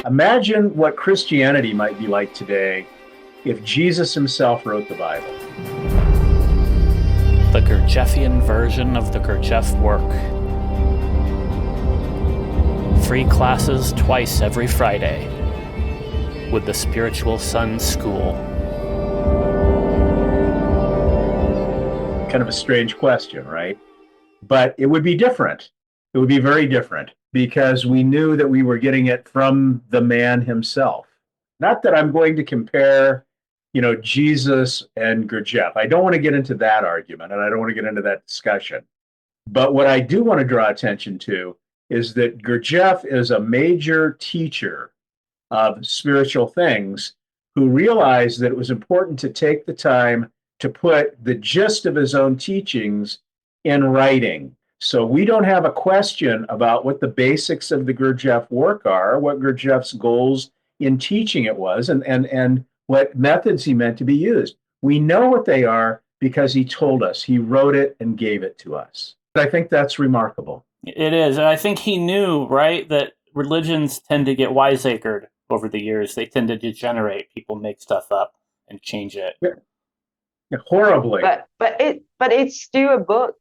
Imagine what Christianity might be like today if Jesus himself wrote the Bible. The Gurdjieffian version of the Gurdjieff Work. Free classes twice every Friday with the Spiritual Sun School. Kind of a strange question, right? But it would be different. It would be very different because we knew that we were getting it from the man himself. Not that I'm going to compare, Jesus and Gurdjieff. I don't want to get into that argument and I don't want to get into that discussion. But what I do want to draw attention to is that Gurdjieff is a major teacher of spiritual things who realized that it was important to take the time to put the gist of his own teachings in writing. So we don't have a question about what the basics of the Gurdjieff work are, what Gurdjieff's goals in teaching it was, and what methods he meant to be used. We know what they are because he told us. He wrote it and gave it to us. I think that's remarkable. It is, and I think he knew, right, that religions tend to get wiseacred over the years. They tend to degenerate. People make stuff up and change it. Yeah, horribly. But it's still a book.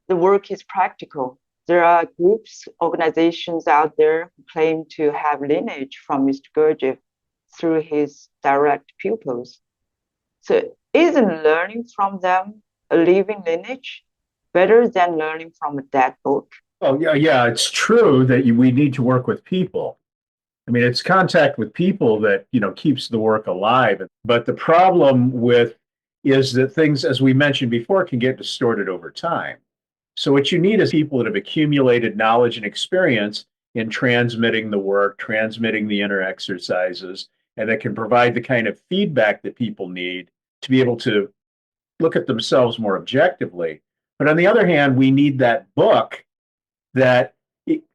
The work is practical. There are groups, organizations out there who claim to have lineage from Mr. Gurdjieff through his direct pupils. So isn't learning from them a living lineage better than learning from a dead book? Oh, yeah, it's true that we need to work with people. I mean, it's contact with people that, keeps the work alive. But the problem is that things, as we mentioned before, can get distorted over time. So what you need is people that have accumulated knowledge and experience in transmitting the work, transmitting the inner exercises, and that can provide the kind of feedback that people need to be able to look at themselves more objectively. But on the other hand, we need that book that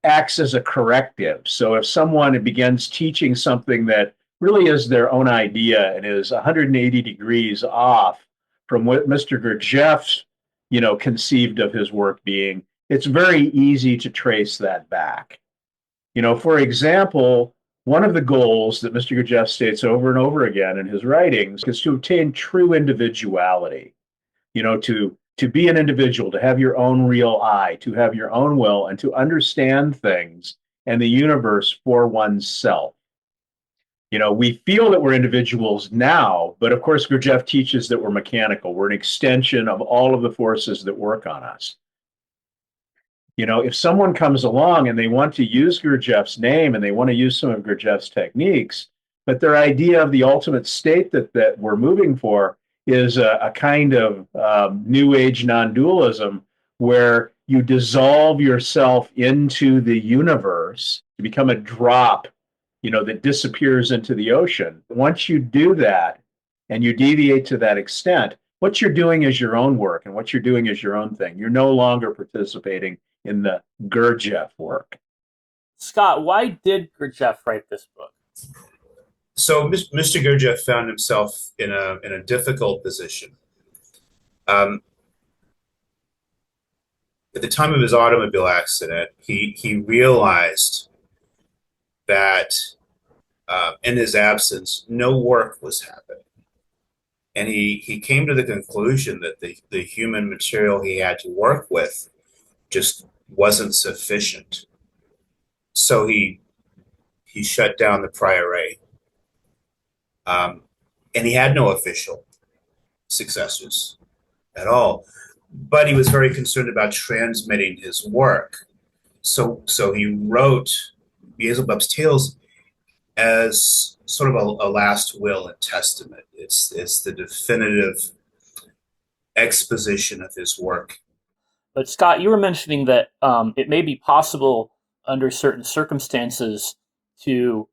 acts as a corrective. So if someone begins teaching something that really is their own idea and is 180 degrees off from what Mr. Gurdjieff, conceived of his work being, it's very easy to trace that back. For example, one of the goals that Mr. Gurdjieff states over and over again in his writings is to obtain true individuality, to be an individual, to have your own real I, to have your own will, and to understand things and the universe for oneself. We feel that we're individuals now, but of course, Gurdjieff teaches that we're mechanical. We're an extension of all of the forces that work on us. If someone comes along and they want to use Gurdjieff's name and they want to use some of Gurdjieff's techniques, but their idea of the ultimate state that we're moving for is a kind of new age non-dualism where you dissolve yourself into the universe to become a drop that disappears into the ocean. Once you do that and you deviate to that extent, what you're doing is your own work and what you're doing is your own thing. You're no longer participating in the Gurdjieff work. Scott, why did Gurdjieff write this book? So Mr. Gurdjieff found himself in a difficult position. At the time of his automobile accident, he realized that in his absence, no work was happening. And he came to the conclusion that the human material he had to work with just wasn't sufficient. So he shut down the priory. And he had no official successors at all. But he was very concerned about transmitting his work. So he wrote Beelzebub's Tales as sort of a last will and testament. It's the definitive exposition of his work. But Scott, you were mentioning that it may be possible under certain circumstances to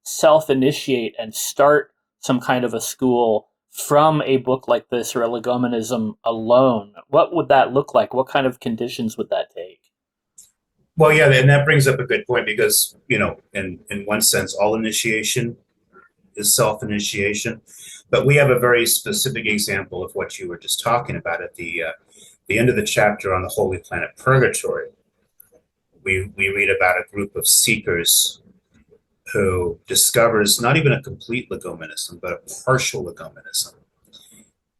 self-initiate and start some kind of a school from a book like this or a legomenism alone. What would that look like? What kind of conditions would that take? Well, yeah, and that brings up a good point because, in one sense, all initiation is self-initiation. But we have a very specific example of what you were just talking about at the end of the chapter on the holy planet Purgatory. We read about a group of seekers who discovers not even a complete legomenism, but a partial legomenism.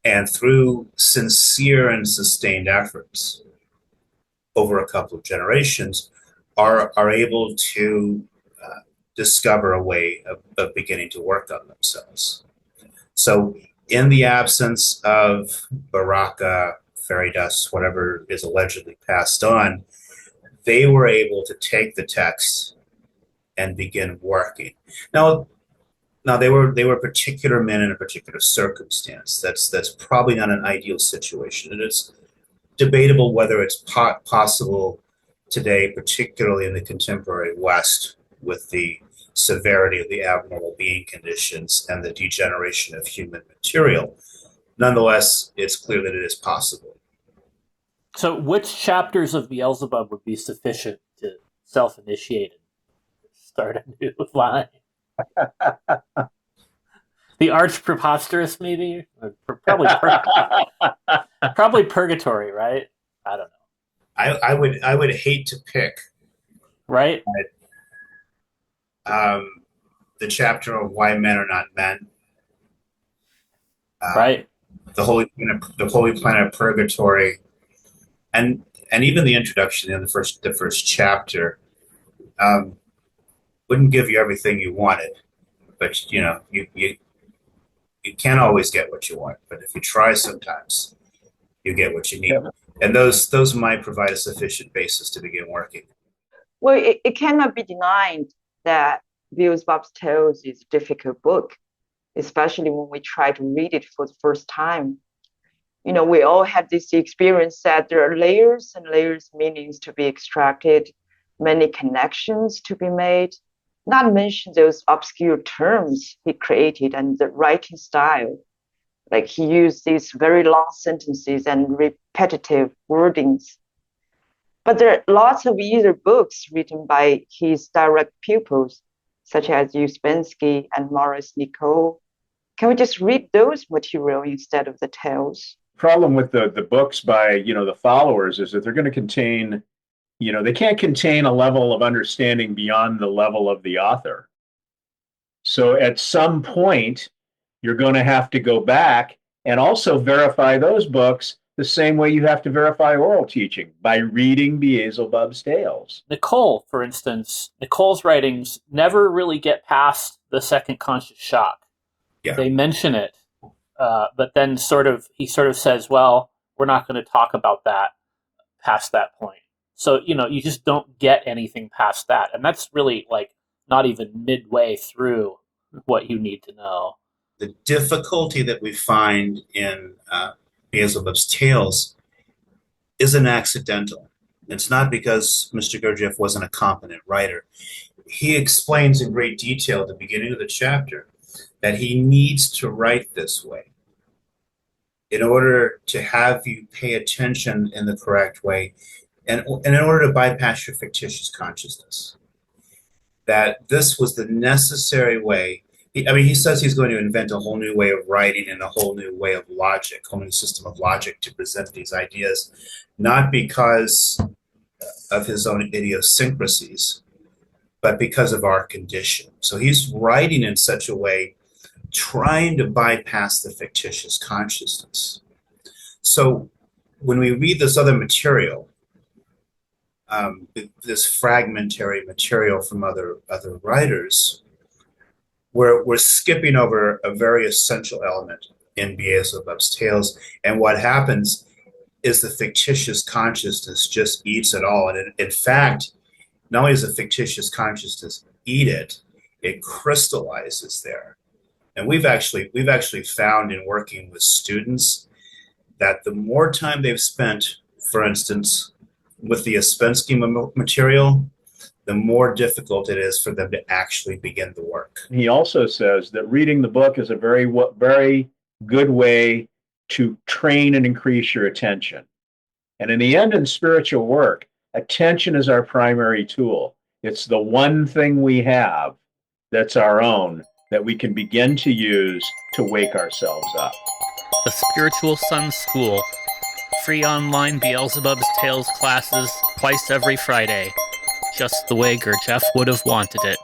And through sincere and sustained efforts over a couple of generations, are able to discover a way of beginning to work on themselves. So in the absence of Baraka, fairy dust, whatever is allegedly passed on, they were able to take the text and begin working. Now they were particular men in a particular circumstance. That's probably not an ideal situation. And it's debatable whether it's possible today, particularly in the contemporary West, with the severity of the abnormal being conditions and the degeneration of human material. Nonetheless, it's clear that it is possible. So which chapters of Beelzebub would be sufficient to self-initiate and start a new line? The Arch Preposterous, maybe? Probably Purgatory, right? I don't know. I would hate to pick, right? The chapter of Why Men Are Not Men. Right. The Holy Planet of Purgatory, and even the introduction in the first chapter wouldn't give you everything you wanted, but you can't always get what you want. But if you try, sometimes you get what you need. Yeah. And those might provide a sufficient basis to begin working. Well, it cannot be denied that Beelzebub's Tales is a difficult book, especially when we try to read it for the first time. We all had this experience that there are layers and layers of meanings to be extracted, many connections to be made, not mention those obscure terms he created and the writing style. Like he used these very long sentences and repetitive wordings. But there are lots of other books written by his direct pupils, such as Ouspensky and Maurice Nicoll. Can we just read those material instead of the tales? Problem with the books by, the followers is that they're going to contain, they can't contain a level of understanding beyond the level of the author. So at some point, you're going to have to go back and also verify those books the same way you have to verify oral teaching, by reading Beelzebub's Tales. Nicoll, for instance, Nicoll's writings never really get past the second conscious shock. Yeah. They mention it, but then he sort of says, well, we're not going to talk about that past that point. So, you just don't get anything past that. And that's really not even midway through what you need to know. The difficulty that we find in Beelzebub's Tales isn't accidental. It's not because Mr. Gurdjieff wasn't a competent writer. He explains in great detail at the beginning of the chapter that he needs to write this way in order to have you pay attention in the correct way and in order to bypass your fictitious consciousness. That this was the necessary way. He says he's going to invent a whole new way of writing and a whole new way of logic, a whole new system of logic to present these ideas, not because of his own idiosyncrasies, but because of our condition. So he's writing in such a way, trying to bypass the fictitious consciousness. So when we read this other material, this fragmentary material from other writers, we're skipping over a very essential element in Beelzebub's Tales, and what happens is the fictitious consciousness just eats it all. And in fact, not only does the fictitious consciousness eat it, it crystallizes there. And we've actually found in working with students that the more time they've spent, for instance, with the Ouspensky material, the more difficult it is for them to actually begin the work. He also says that reading the book is a very, very good way to train and increase your attention. And in the end, in spiritual work, attention is our primary tool. It's the one thing we have that's our own that we can begin to use to wake ourselves up. The Spiritual Sun School. Free online Beelzebub's Tales classes twice every Friday. Just the way Gurdjieff would have wanted it.